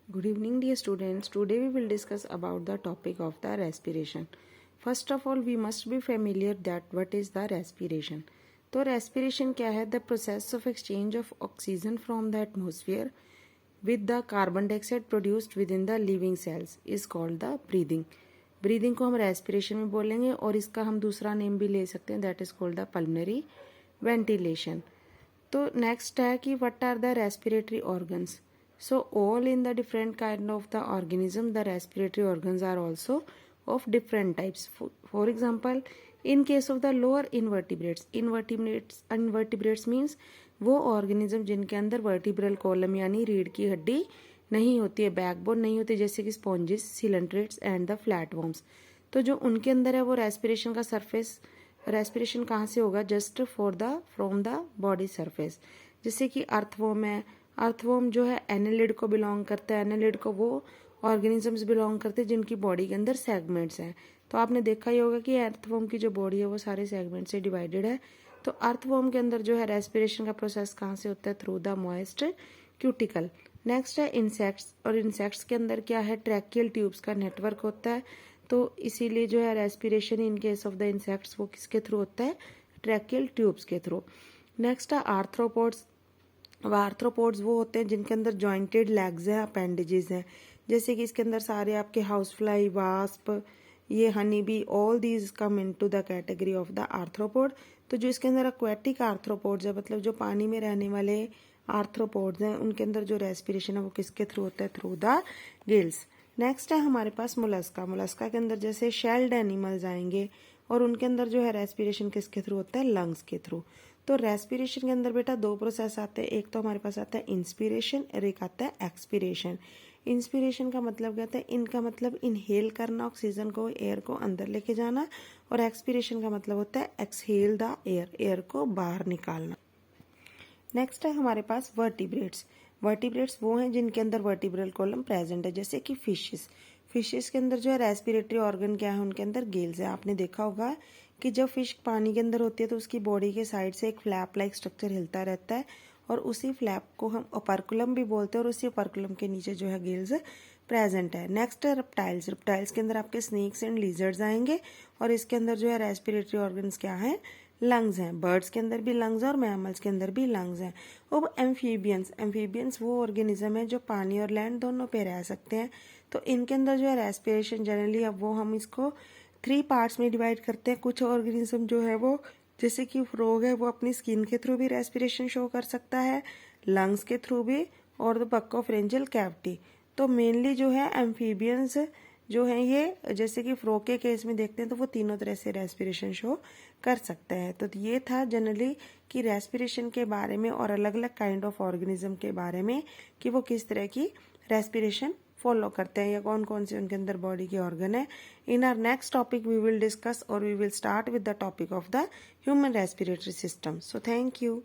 Good evening, dear students. Today we will discuss about the topic of the respiration. First of all, we must be familiar that what is the respiration. तो respiration क्या है? The process of exchange of oxygen from the atmosphere with the carbon dioxide produced within the living cells is called the breathing. Breathing को हम respiration में बोलेंगे और इसका हम दूसरा नेम भी ले सकते हैं, that is called the pulmonary ventilation. तो नेक्स्ट है कि what are the respiratory organs. So all in the different kind of the organism, the respiratory organs are also of different types. For example, in case of the lower invertebrates means वो organism जिनके अंदर vertebral column यानी रीढ़ की हड्डी नहीं होती है, बैकबोन नहीं होती, जैसे कि sponges, coelenterates and the flatworms. तो जो उनके अंदर है वो रेस्पिरेशन का सरफेस, रेस्पिरेशन कहाँ से होगा? Just from the body surface. जैसे कि अर्थवॉर्म है, अर्थवॉर्म जो है एनालिड को बिलोंग करता है. एनालिड को वो ऑर्गेनिजम्स बिलोंग करते हैं जिनकी बॉडी के अंदर सेगमेंट्स हैं. तो आपने देखा ही होगा कि अर्थवॉर्म की जो बॉडी है वो सारे सेगमेंट से डिवाइडेड है. तो अर्थवॉर्म के अंदर जो है रेस्पिरेशन का प्रोसेस कहाँ से होता है? Through the moist cuticle. Next है इंसेक्ट्स, और इंसेक्ट्स के अंदर क्या है? ट्रैकियल ट्यूब्स का नेटवर्क होता है. तो इसीलिए जो है respiration in case of the insects वो किसके थ्रू होता है? ट्रैकियल ट्यूब्स के थ्रू. नेक्स्ट है आर्थ्रोपोड्स. आर्थ्रोपोड्स वो होते हैं जिनके अंदर जॉइंटेड लेग्स हैं, अपेंडेजेस हैं. जैसे कि इसके अंदर सारे आपके हाउस फ्लाई, वास्प, ये honey bee, all these come into the category of the arthropod. तो जो इसके अंदर एक्वेटिक आर्थ्रोपोड्स है, मतलब जो पानी में रहने वाले आर्थ्रोपोड्स हैं, उनके अंदर जो रेस्पिरेशन है वो किसके थ्रू होता है? Through the gills. नेक्स्ट है हमारे पास मोलस्का. मोलस्का के अंदर जैसे शेल्ड एनिमल्स आएंगे और उनके अंदर जो है रेस्पिरेशन किसके थ्रू होता है? लंग्स के थ्रू. तो रेस्पिरेशन के अंदर बेटा दो प्रोसेस आते हैं. एक तो हमारे पास आता है इंस्पिरेशन और एक आता है एक्सपिरेशन. इंस्पिरेशन का मतलब क्या होता है? इनका मतलब इनहेल करना ऑक्सीजन को, एयर को अंदर लेके जाना, और एक्सपिरेशन का मतलब होता है एक्सहेल द एयर, एयर को बाहर निकालना. नेक्स्ट है हमारे पास वर्टिब्रेट्स. वर्टिब्रेट्स वो हैं जिनके अंदर वर्टिब्रल कॉलम प्रेजेंट है, जैसे कि फिशेस. फिशेस के अंदर जो है रेस्पिरेटरी ऑर्गन क्या है? उनके अंदर गिल्स है. आपने देखा होगा कि जब फिश पानी के अंदर होती है तो उसकी बॉडी के साइड से एक फ्लैप लाइक स्ट्रक्चर हिलता रहता है, और उसी फ्लैप को हम ओपर्कुलम भी बोलते हैं, और उसी ओपर्कुलम के नीचे जो है गिल्स प्रेजेंट है. नेक्स्ट है रेप्टाइल्स. रेप्टाइल्स के अंदर आपके स्नेक्स एंड लिजर्ड्स आएंगे, और इसके अंदर जो है रेस्पिरेटरी ऑर्गन्स क्या है? लंग्स हैं. बर्ड्स के अंदर भी लंग्स हैं और मैमल्स के अंदर भी लंग्स हैं. अब एम्फीबियंस. एम्फीबियंस वो ऑर्गेनिज्म है जो पानी और लैंड दोनों पे रह सकते हैं. तो इनके अंदर जो है रेस्पिरेशन जनरली, अब वो हम इसको 3 पार्ट्स में डिवाइड करते हैं. कुछ ऑर्गेनिज्म जो है वो, जैसे कि फ्रॉग है, वो अपनी स्किन के थ्रू भी रेस्पिरेशन शो कर सकता है, लंग्स के थ्रू भी, और द बक्कोफेरेंजियल कैविटी. तो मेनली जो है एम्फीबियंस जो है ये, जैसे कि फ्रॉग के केस में देखते हैं तो वो तीनों तरह से रेस्पिरेशन शो कर सकता है. तो ये था जनरली कि रेस्पिरेशन के बारे में और अलग अलग काइंड ऑफ ऑर्गेनिज्म के बारे में कि वो किस तरह की रेस्पिरेशन फॉलो करते हैं या कौन कौन से उनके अंदर बॉडी के ऑर्गन है. In our next topic we will discuss और we will start with the topic of the human respiratory system. So thank you.